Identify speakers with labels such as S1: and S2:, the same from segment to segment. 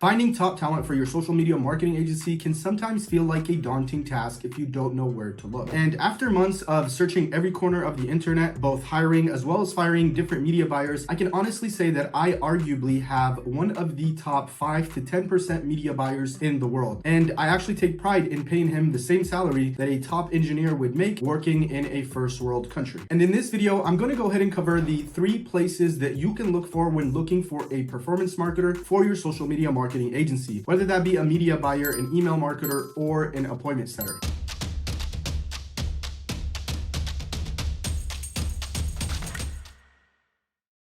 S1: Finding top talent for your social media marketing agency can sometimes feel like a daunting task if you don't know where to look. And after months of searching every corner of the internet, both hiring as well as firing different media buyers, I can honestly say that I arguably have one of the top 5 to 10% media buyers in the world. And I actually take pride in paying him the same salary that a top engineer would make working in a first world country. And in this video, I'm going to go ahead and cover the 3 places that you can look for when looking for a performance marketer for your social media marketing agency, whether that be a media buyer, an email marketer, or an appointment setter.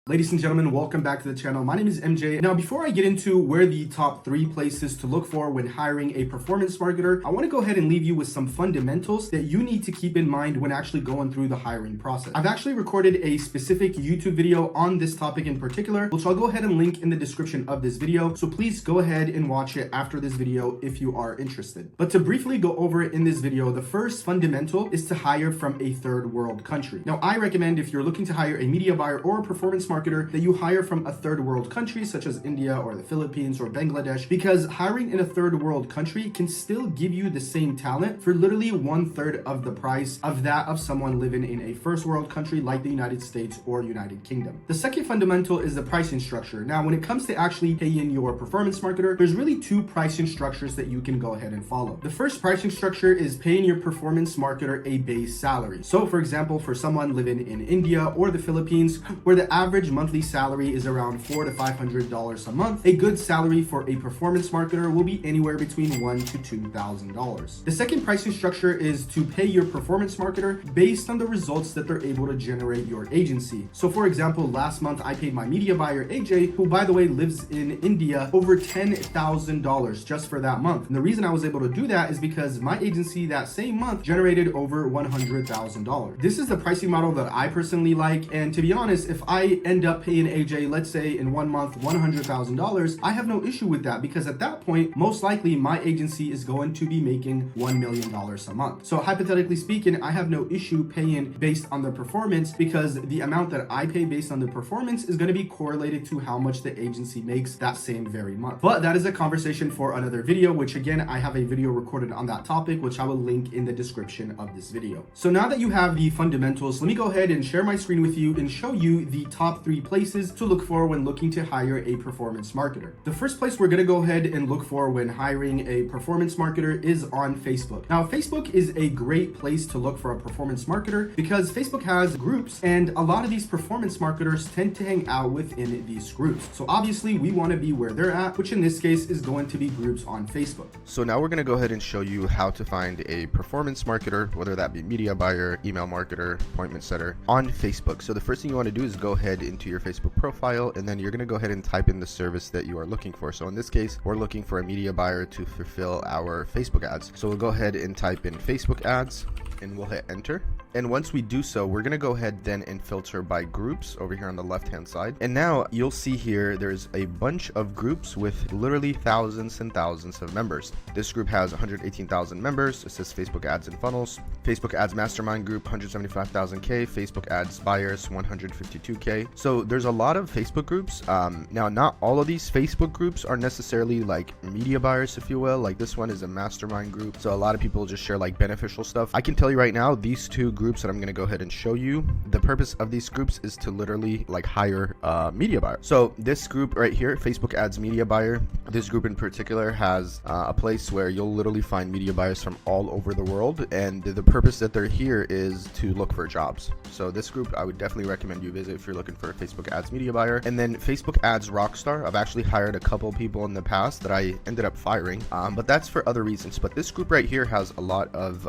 S1: Ladies and gentlemen, welcome back to the channel. My name is MJ. Now, before I get into where the top 3 places to look for when hiring a performance marketer, I want to go ahead and leave you with some fundamentals that you need to keep in mind when actually going through the hiring process. I've actually recorded a specific YouTube video on this topic in particular, which I'll go ahead and link in the description of this video. So please go ahead and watch it after this video if you are interested. But to briefly go over it in this video, the first fundamental is to hire from a third world country. Now, I recommend if you're looking to hire a media buyer or a performance marketer that you hire from a third world country such as India or the Philippines or Bangladesh, because hiring in a third world country can still give you the same talent for literally 1/3 of the price of that of someone living in a first world country like the United States or United Kingdom. The second fundamental is the pricing structure. Now, when it comes to actually paying your performance marketer, there's really 2 pricing structures that you can go ahead and follow. The first pricing structure is paying your performance marketer a base salary. So for example, for someone living in India or the Philippines, where the average monthly salary is around $400 to $500 a month, a good salary for a performance marketer will be anywhere between $1,000 to $2,000. The second pricing structure is to pay your performance marketer based on the results that they're able to generate your agency. So for example, last month I paid my media buyer AJ, who by the way lives in India, over $10,000 just for that month. And the reason I was able to do that is because my agency that same month generated over $100,000. This is the pricing model that I personally like, and to be honest, if I end up paying AJ, let's say in 1 month, $100,000, I have no issue with that, because at that point, most likely my agency is going to be making $1 million a month. So hypothetically speaking, I have no issue paying based on the performance, because the amount that I pay based on the performance is going to be correlated to how much the agency makes that same very month. But that is a conversation for another video, which again, I have a video recorded on that topic, which I will link in the description of this video. So now that you have the fundamentals, let me go ahead and share my screen with you and show you the top 3 places to look for when looking to hire a performance marketer. The first place we're going to go ahead and look for when hiring a performance marketer is on Facebook. Now, Facebook is a great place to look for a performance marketer because Facebook has groups, and a lot of these performance marketers tend to hang out within these groups. So obviously we want to be where they're at, which in this case is going to be groups on Facebook.
S2: So now we're going to go ahead and show you how to find a performance marketer, whether that be media buyer, email marketer, appointment setter, on Facebook. So the first thing you want to do is go ahead into your Facebook profile, and then you're going to go ahead and type in the service that you are looking for. So in this case, we're looking for a media buyer to fulfill our Facebook ads. So we'll go ahead and type in Facebook ads, and we'll hit enter. And once we do so, we're going to go ahead then and filter by groups over here on the left hand side. And now you'll see here there's a bunch of groups with literally thousands and thousands of members. This group has 118,000 members. It says Facebook ads and funnels. Facebook ads mastermind group 175,000K. Facebook ads buyers 152K. So there's a lot of Facebook groups. Now not all of these Facebook groups are necessarily like media buyers, if you will. Like this one is a mastermind group, so a lot of people just share like beneficial stuff. I can tell you right now, these 2 groups that I'm going to go ahead and show you, the purpose of these groups is to literally like hire a media buyer. So this group right here, Facebook ads media buyer, this group in particular has a place where you'll literally find media buyers from all over the world, and the purpose that they're here is to look for jobs. So this group I would definitely recommend you visit if you're looking for a Facebook ads media buyer. And then Facebook ads rockstar, I've actually hired a couple people in the past that I ended up firing, but that's for other reasons. But this group right here has a lot of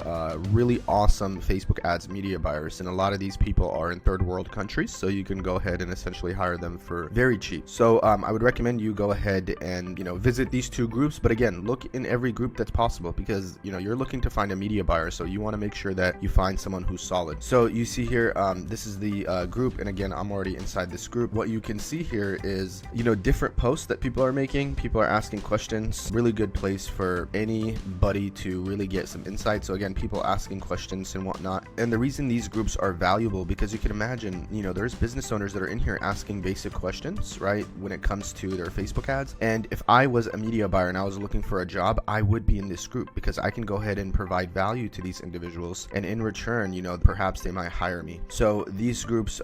S2: really awesome Facebook ads media buyers, and a lot of these people are in third world countries, so you can go ahead and essentially hire them for very cheap. So I would recommend you go ahead and visit these 2 groups, but again, look in every group that's possible, because you're looking to find a media buyer, so you want to make sure that you find someone who's solid. So you see here, this is the group, and again, I'm already inside this group. What you can see here is different posts that people are making. People are asking questions. Really good place for anybody to really get some insight. So again, people asking questions and whatnot. And the reason these groups are valuable, because you can imagine, there's business owners that are in here asking asking basic questions, right, when it comes to their Facebook ads. And if I was a media buyer and I was looking for a job, I would be in this group because I can go ahead and provide value to these individuals, and in return, you know, perhaps they might hire me. So these groups,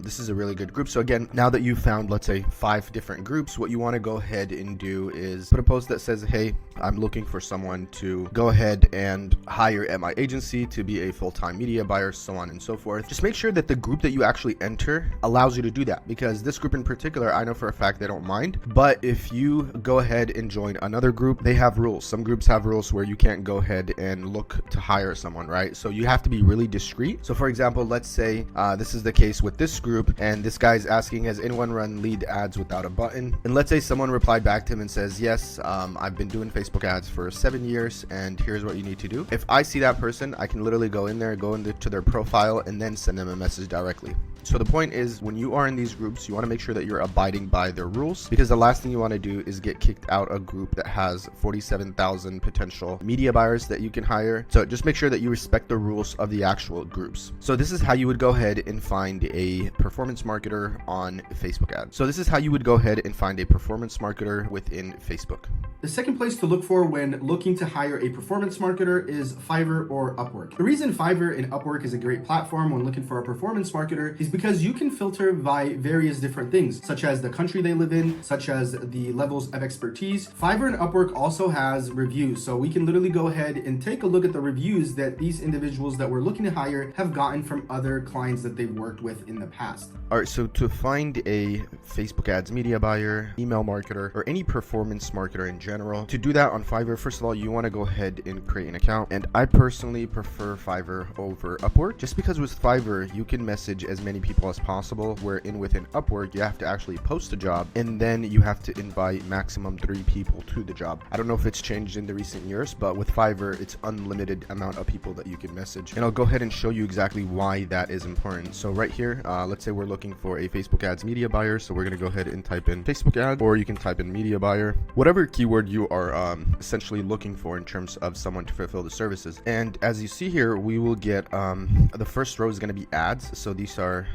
S2: this is a really good group. So again, now that you've found, let's say, 5 different groups, what you want to go ahead and do is put a post that says, hey, I'm looking for someone to go ahead and hire at my agency to be a full-time media buyer, so on and so forth. Just make sure that the group that you actually enter allows you to do that, because this group in particular, I know for a fact they don't mind. But if you go ahead and join another group, they have rules. Some groups have rules where you can't go ahead and look to hire someone, right? So you have to be really discreet. So for example, let's say this is the case with this group, and this guy's asking, has anyone run lead ads without a button? And let's say someone replied back to him and says, yes, I've been doing Facebook ads for 7 years, and here's what you need to do. If I see that person, I can literally go into their profile and then send them a message directly. So the point is, when you are in these groups, you want to make sure that you're abiding by their rules, because the last thing you want to do is get kicked out a group that has 47,000 potential media buyers that you can hire. So just make sure that you respect the rules of the actual groups. So this is how you would go ahead and find a performance marketer on Facebook ads. So this is how you would go ahead and find a performance marketer within Facebook.
S1: The second place to look for when looking to hire a performance marketer is Fiverr or Upwork. The reason Fiverr and Upwork is a great platform when looking for a performance marketer is because you can filter by various different things, such as the country they live in, such as the levels of expertise. Fiverr and Upwork also has reviews, so we can literally go ahead and take a look at the reviews that these individuals that we're looking to hire have gotten from other clients that they've worked with in the past.
S2: All right, so to find a Facebook ads media buyer, email marketer, or any performance marketer in general, to do that on Fiverr, first of all, you want to go ahead and create an account. And I personally prefer Fiverr over Upwork, just because with Fiverr, you can message as many people as possible, wherein within Upwork, you have to actually post a job, and then you have to invite maximum 3 people to the job. I don't know if it's changed in the recent years, but with Fiverr, it's unlimited amount of people that you can message. And I'll go ahead and show you exactly why that is important. So right here, let's say we're looking for a Facebook ads media buyer. So we're going to go ahead and type in Facebook ad, or you can type in media buyer, whatever keyword you are essentially looking for in terms of someone to fulfill the services. And as you see here, we will get the first row is going to be ads. So these are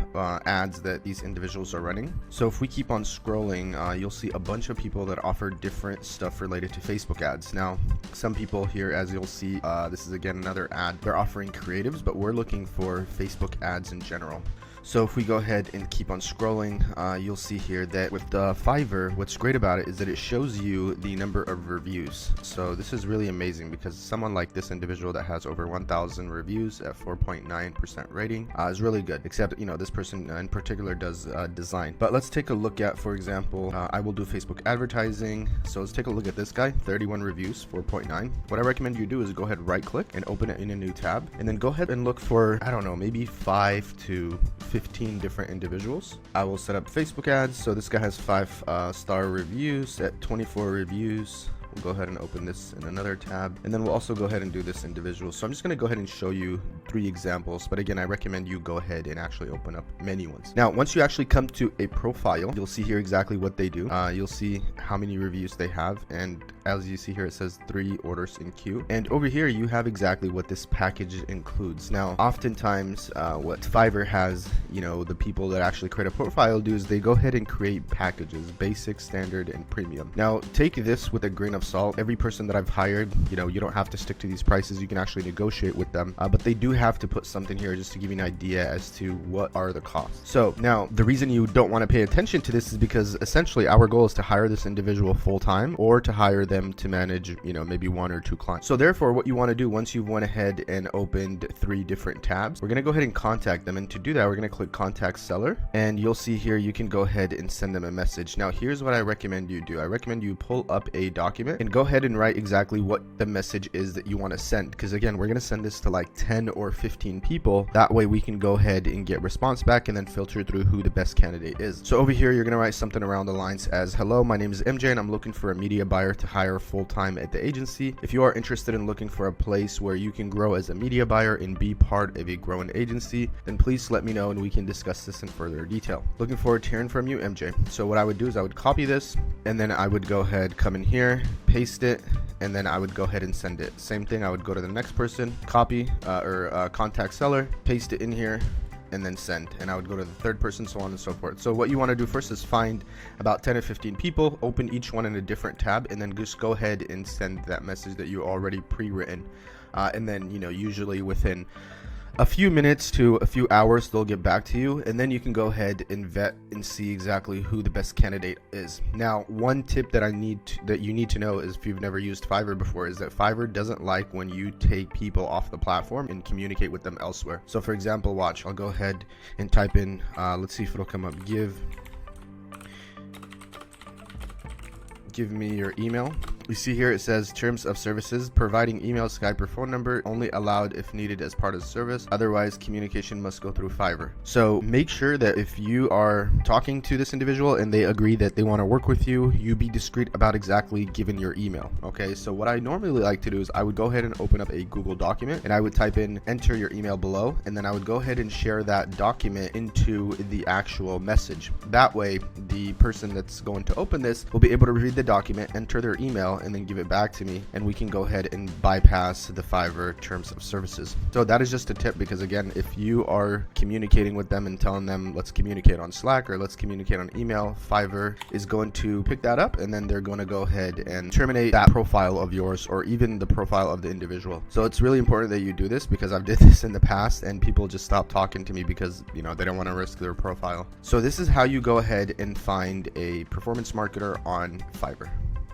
S2: ads that these individuals are running. So if we keep on scrolling, you'll see a bunch of people that offer different stuff related to Facebook ads. Now, some people here, as you'll see, this is again another ad. They're offering creatives, but we're looking for Facebook ads in general. So if we go ahead and keep on scrolling, you'll see here that with the Fiverr, what's great about it is that it shows you the number of reviews. So this is really amazing, because someone like this individual that has over 1,000 reviews at 4.9% rating is really good. Except, you know, this person in particular does design. But let's take a look at, for example, I will do Facebook advertising. So let's take a look at this guy, 31 reviews, 4.9. What I recommend you do is go ahead, right click and open it in a new tab, and then go ahead and look for, I don't know, maybe 5 to 15 different individuals. I will set up Facebook ads. So this guy has 5-star reviews at 24 reviews. We'll go ahead and open this in another tab, and then we'll also go ahead and do this individual. So I'm just going to go ahead and show you 3 examples, but again, I recommend you go ahead and actually open up many ones. Now, once you actually come to a profile, you'll see here exactly what they do. You'll see how many reviews they have, and as you see here, it says 3 orders in queue. And over here, you have exactly what this package includes. Now, oftentimes, what Fiverr has, you know, the people that actually create a profile do is they go ahead and create packages, basic, standard, and premium. Now, take this with a grain of salt. Every person that I've hired, you know, you don't have to stick to these prices. You can actually negotiate with them, but they do have to put something here just to give you an idea as to what are the costs. So now, the reason you don't want to pay attention to this is because essentially our goal is to hire this individual full-time, or to hire them to manage, you know, maybe 1 or 2 clients. So therefore, what you want to do once you've went ahead and opened 3 different tabs, we're going to go ahead and contact them. And to do that, we're going to click contact seller, and you'll see here you can go ahead and send them a message. Now, here's what I recommend you do. I recommend you pull up a document and go ahead and write exactly what the message is that you want to send, because again, we're going to send this to like 10 or 15 people. That way we can go ahead and get response back and then filter through who the best candidate is. So over here, you're going to write something around the lines as, hello, my name is MJ and I'm looking for a media buyer to hire full-time at the agency. If you are interested in looking for a place where you can grow as a media buyer and be part of a growing agency, then please let me know and we can discuss this in further detail. Looking forward to hearing from you, MJ. So what I would do is I would copy this, and then I would go ahead, come in here, paste it, and then I would go ahead and send it. Same thing, I would go to the next person, copy or contact seller, paste it in here, and then send, and I would go to the third person, so on and so forth. So what you want to do first is find about 10 or 15 people, open each one in a different tab, and then just go ahead and send that message that you already pre-written. And then, usually within a few minutes to a few hours, they'll get back to you, and then you can go ahead and vet and see exactly who the best candidate is. Now, one tip that you need to know is, if you've never used Fiverr before, is that Fiverr doesn't like when you take people off the platform and communicate with them elsewhere. So for example, watch, I'll go ahead and type in, let's see if it'll come up, give me your email. You see here it says terms of services, providing email, Skype, or phone number, only allowed if needed as part of the service, otherwise communication must go through Fiverr. So make sure that if you are talking to this individual and they agree that they want to work with you, you be discreet about exactly giving your email. Okay, so what I normally like to do is I would go ahead and open up a Google document, and I would type in enter your email below, and then I would go ahead and share that document into the actual message. That way the person that's going to open this will be able to read the document, enter their email, and then give it back to me, and we can go ahead and bypass the Fiverr terms of services. So that is just a tip, because again, if you are communicating with them and telling them let's communicate on Slack or let's communicate on email, Fiverr is going to pick that up, and then they're going to go ahead and terminate that profile of yours, or even the profile of the individual. So it's really important that you do this, because I've did this in the past and people just stop talking to me because they don't want to risk their profile. So this is how you go ahead and find a performance marketer on Fiverr.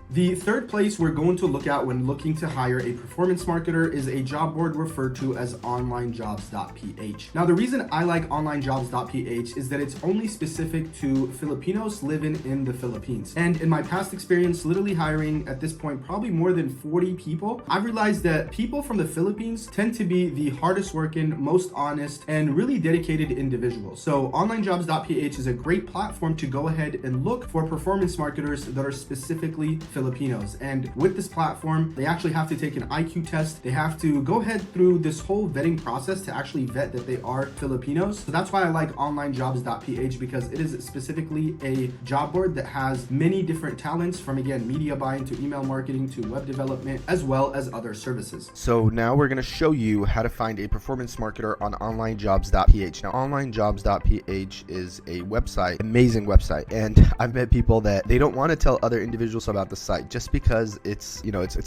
S1: The third place we're going to look at when looking to hire a performance marketer is a job board referred to as OnlineJobsPH. Now, the reason I like OnlineJobsPH is that it's only specific to Filipinos living in the Philippines. And in my past experience, literally hiring at this point probably more than 40 people, I've realized that people from the Philippines tend to be the hardest working, most honest, and really dedicated individuals. So OnlineJobsPH is a great platform to go ahead and look for performance marketers that are specifically Filipinos. And with this platform, they actually have to take an IQ test. They have to go ahead through this whole vetting process to actually vet that they are Filipinos. So that's why I like OnlineJobs.ph, because it is specifically a job board that has many different talents, from again, media buying to email marketing to web development, as well as other services.
S2: So now we're going to show you how to find a performance marketer on OnlineJobs.ph. Now, OnlineJobs.ph is a website, amazing website. And I've met people that they don't want to tell other individuals about the site just because it's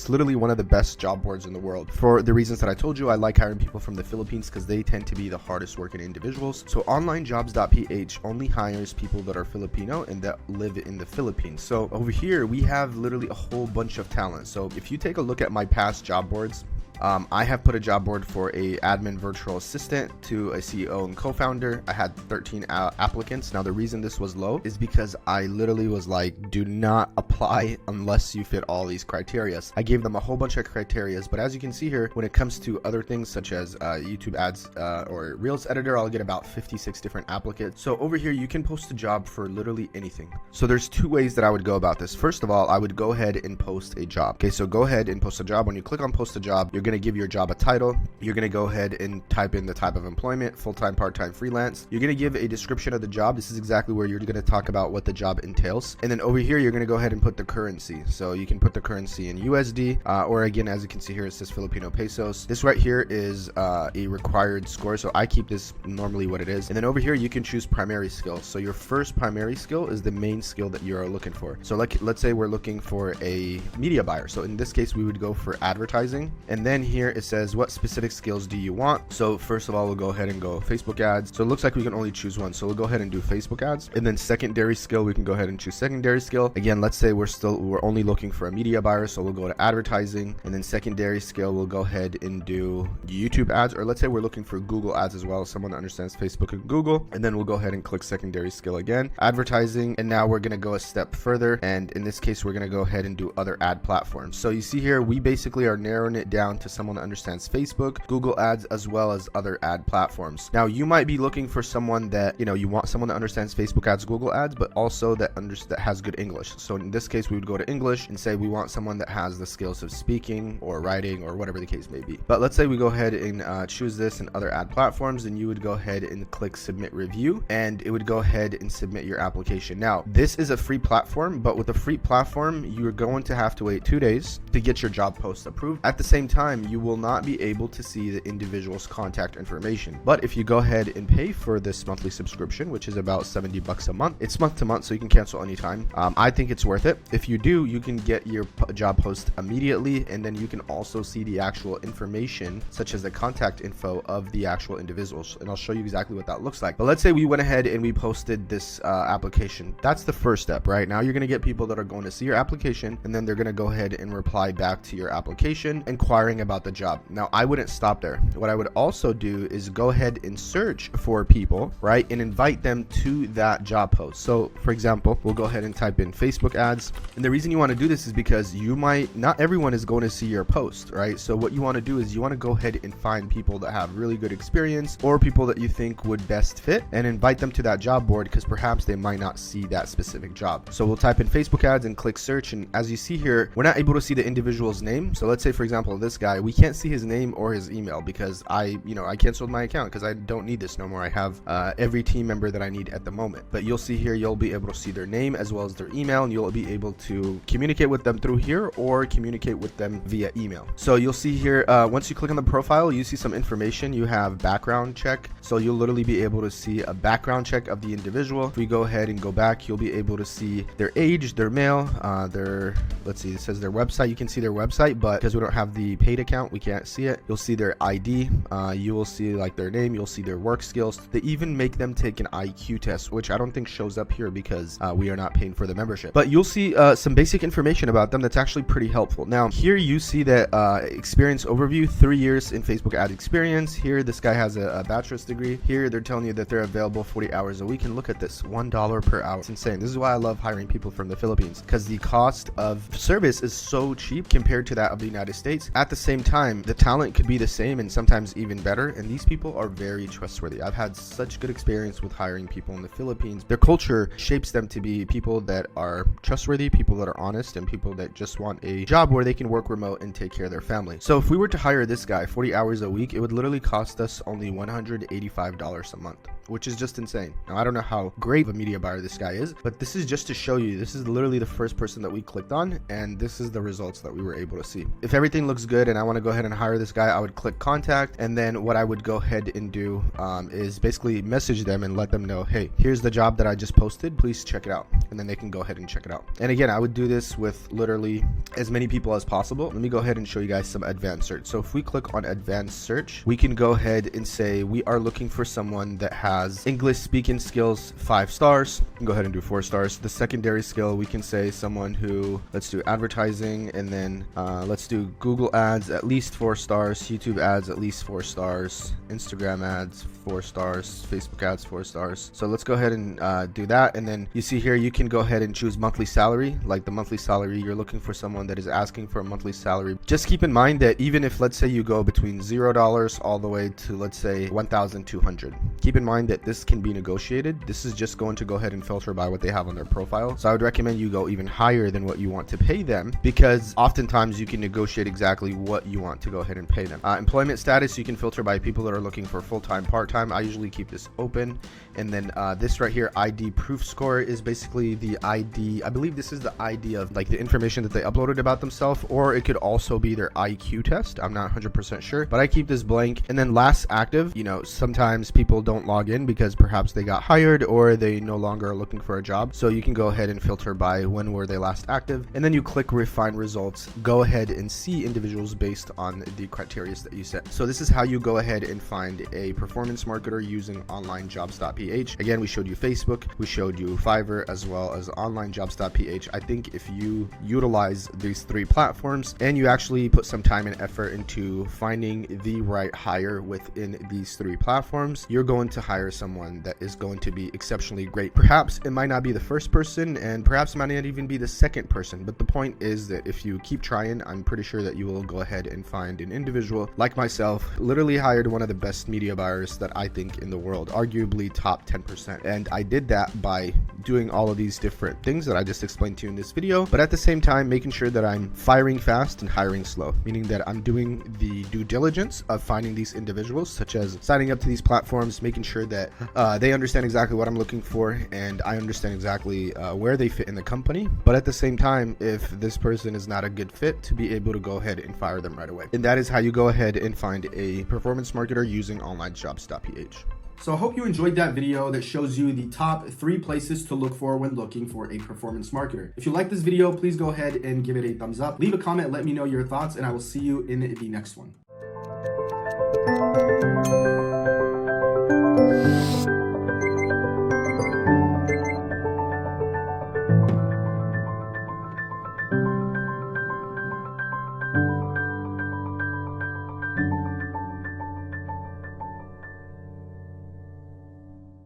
S2: literally one of the best job boards in the world. For the reasons that I told you, I like hiring people from the Philippines because they tend to be the hardest working individuals. So OnlineJobs.ph only hires people that are Filipino and that live in the Philippines. So over here we have literally a whole bunch of talent. So if you take a look at my past job boards, I have put a job board for a admin virtual assistant to a CEO and co-founder. I had 13 applicants. Now, the reason this was low is because I literally was like, do not apply unless you fit all these criteria. I gave them a whole bunch of criteria, but as you can see here, when it comes to other things such as YouTube ads or Reels editor, I'll get about 56 different applicants. So over here, you can post a job for literally anything. So there's two ways that I would go about this. First of all, I would go ahead and post a job. Okay, so go ahead and post a job. When you click on post a job, you're going to give your job a title. You're going to go ahead and type in the type of employment, full-time, part-time, freelance. You're going to give a description of the job. This is exactly where you're going to talk about what the job entails. And then over here, you're going to go ahead and put the currency. So you can put the currency in USD, or again, as you can see here, it says Filipino pesos. This right here is a required score. So I keep this normally what it is. And then over here, you can choose primary skill. So your first primary skill is the main skill that you are looking for. So let's say we're looking for a media buyer. So in this case, we would go for advertising. And then here it says, what specific skills do you want? So first of all, we'll go ahead and go Facebook ads. So it looks like we can only choose one. So we'll go ahead and do Facebook ads. And then secondary skill, we can go ahead and choose secondary skill. Again, let's say we're only looking for a media buyer. So we'll go to advertising, and then secondary skill, we'll go ahead and do YouTube ads, or let's say we're looking for Google ads as well. Someone that understands Facebook and Google. And then we'll go ahead and click secondary skill again, advertising. And now we're going to go a step further. And in this case, we're going to go ahead and do other ad platforms. So you see here, we basically are narrowing it down to someone that understands Facebook, Google ads, as well as other ad platforms. Now, you might be looking for someone that, you want someone that understands Facebook ads, Google ads, but also that has good English. So in this case, we would go to English and say we want someone that has the skills of speaking or writing or whatever the case may be. But let's say we go ahead and choose this in other ad platforms, and you would go ahead and click submit review, and it would go ahead and submit your application. Now, this is a free platform, but with a free platform, you're going to have to wait 2 days to get your job post approved. At the same time, time, you will not be able to see the individual's contact information. But if you go ahead and pay for this monthly subscription, which is about $70 a month, it's month to month, so you can cancel anytime. I think it's worth it. If you do, you can get your job post immediately, and then you can also see the actual information, such as the contact info of the actual individuals. And I'll show you exactly what that looks like. But let's say we went ahead and we posted this application. That's the first step, right? Now you're going to get people that are going to see your application, and then they're going to go ahead and reply back to your application inquiring about the job. Now I wouldn't stop there. What I would also do is go ahead and search for people, right, and invite them to that job post. So for example, we'll go ahead and type in Facebook ads, and the reason you want to do this is because not everyone is going to see your post, right? So what you want to do is you want to go ahead and find people that have really good experience or people that you think would best fit and invite them to that job board, because perhaps they might not see that specific job. So we'll type in Facebook ads and click search, and as you see here, we're not able to see the individual's name. So let's say, for example, this guy, we can't see his name or his email because I canceled my account because I don't need this no more. I have every team member that I need at the moment. But you'll see here, you'll be able to see their name as well as their email, and you'll be able to communicate with them through here or communicate with them via email. So you'll see here, once you click on the profile, you see some information. You have background check. So you'll literally be able to see a background check of the individual. If we go ahead and go back, you'll be able to see their age, their mail, let's see, it says their website. You can see their website, but because we don't have the paid account, we can't see it. You'll see their ID. You will see like their name. You'll see their work skills. They even make them take an IQ test, which I don't think shows up here because we are not paying for the membership. But you'll see some basic information about them that's actually pretty helpful. Now here you see that experience overview, 3 years in Facebook ad experience. Here this guy has a bachelor's degree. Here they're telling you that they're available 40 hours a week, and look at this, $1 per hour. It's insane. This is why I love hiring people from the Philippines, because the cost of service is so cheap compared to that of the United States. At the same time, the talent could be the same and sometimes even better, and these people are very trustworthy. I've had such good experience with hiring people in the Philippines. Their culture shapes them to be people that are trustworthy, people that are honest, and people that just want a job where they can work remote and take care of their family. So if we were to hire this guy 40 hours a week, it would literally cost us only $185 a month, which is just insane. Now I don't know how great of a media buyer this guy is, but this is just to show you, this is literally the first person that we clicked on, and this is the results that we were able to see. If everything looks good and I want to go ahead and hire this guy, I would click contact, and then what I would go ahead and do is basically message them and let them know, hey, here's the job that I just posted, please check it out, and then they can go ahead and check it out. And again, I would do this with literally as many people as possible. Let me go ahead and show you guys some advanced search. So if we click on advanced search, we can go ahead and say we are looking for someone that has English speaking skills 5 stars. You can go ahead and do 4 stars. The secondary skill, we can say someone who, let's do advertising, and then let's do Google ads at least 4 stars, YouTube ads at least 4 stars, Instagram ads 4 stars, Facebook ads 4 stars. So let's go ahead and do that. And then you see here, you can go ahead and choose monthly salary. Like the monthly salary, you're looking for someone that is asking for a monthly salary. Just keep in mind that even if, let's say, you go between $0 all the way to, let's say, 1,200, keep in mind that this can be negotiated. This is just going to go ahead and filter by what they have on their profile. So I would recommend you go even higher than what you want to pay them, because oftentimes you can negotiate exactly what you want to go ahead and pay them. Employment status, you can filter by people that are looking for full-time, part-time. I usually keep this open. And then this right here, ID proof score, is basically the ID. I believe this is the ID of like the information that they uploaded about themselves, or it could also be their IQ test. I'm not 100% sure, but I keep this blank. And then last active, sometimes people don't log in because perhaps they got hired or they no longer are looking for a job. So you can go ahead and filter by when were they last active, and then you click refine results. Go ahead and see individuals based on the criteria that you set. So this is how you go ahead and find a performance marketer using OnlineJobsPH. Again, we showed you Facebook, we showed you Fiverr, as well as OnlineJobsPH. I think if you utilize these 3 platforms and you actually put some time and effort into finding the right hire within these 3 platforms, you're going to hire someone that is going to be exceptionally great. Perhaps it might not be the first person, and perhaps it might not even be the second person, but the point is that if you keep trying, I'm pretty sure that you will go ahead and find an individual like myself. Literally hired one of the best media buyers that I think in the world, arguably top 10%, and I did that by doing all of these different things that I just explained to you in this video, but at the same time making sure that I'm firing fast and hiring slow, meaning that I'm doing the due diligence of finding these individuals, such as signing up to these platforms, making sure that they understand exactly what I'm looking for and I understand exactly where they fit in the company. But at the same time, if this person is not a good fit, to be able to go ahead and fire them right away. And that is how you go ahead and find a performance marketer using OnlineJobsPH.
S1: So I hope you enjoyed that video that shows you the top 3 places to look for when looking for a performance marketer. If you like this video, please go ahead and give it a thumbs up. Leave a comment, let me know your thoughts, and I will see you in the next one.